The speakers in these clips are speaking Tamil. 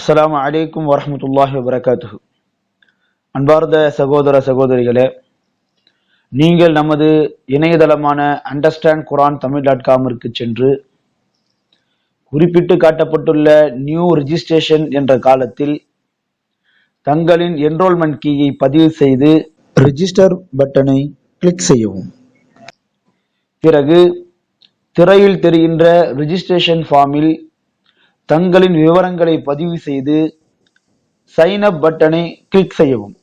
அஸ்ஸலாமு அலைக்கும் வரஹ்மத்துல்லாஹி வபரகாத்துஹு. அன்பார்ந்த சகோதர சகோதரிகளே, நீங்கள் நமது இணையதளமான understandquran.tamil.com சென்று குறிப்பிட்டு காட்டப்பட்டுள்ள நியூ ரிஜிஸ்ட்ரேஷன் என்ற காலத்தில் தங்களின் என்ரோல்மெண்ட் கீயை பதிவு செய்து ரிஜிஸ்டர் பட்டனை கிளிக் செய்யவும். பிறகு திரையில் தெரிகின்ற ரிஜிஸ்ட்ரேஷன் ஃபார்மில் தங்களின் விவரங்களை பதிவு செய்து சைன் அப் பட்டனை கிளிக் செய்யவும்.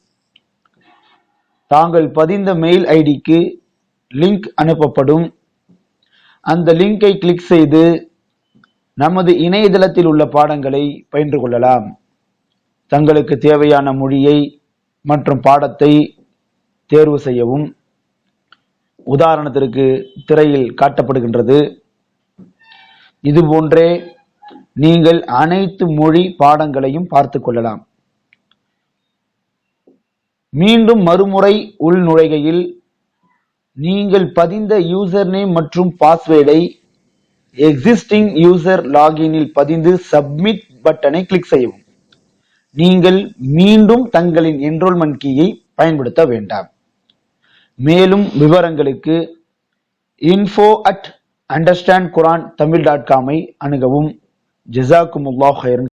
தாங்கள் பதிந்த மெயில் ஐடிக்கு லிங்க் அனுப்பப்படும். அந்த லிங்கை கிளிக் செய்து நமது இணையதளத்தில் உள்ள பாடங்களை பயின்று கொள்ளலாம். தங்களுக்கு தேவையான மொழியை மற்றும் பாடத்தை தேர்வு செய்யவும். உதாரணத்திற்கு திரையில் காட்டப்படுகின்றது. இதுபோன்றே நீங்கள் அனைத்து மொழி பாடங்களையும் பார்த்து கொள்ளலாம். மீண்டும் மறுமுறை உள் நுழைகையில் நீங்கள் பதிந்த யூசர் நேம் மற்றும் பாஸ்வேர்டை எக்ஸிஸ்டிங் யூசர் லாகினில் பதிந்து சப்மிட் பட்டனை கிளிக் செய்யவும். நீங்கள் மீண்டும் தங்களின் என்ரோல்மெண்ட் கீயை பயன்படுத்த வேண்டாம். மேலும் விவரங்களுக்கு info@understandquran.tamil.com அணுகவும். ஜஸாக்குமுல்லாஹ் ஹைரன்.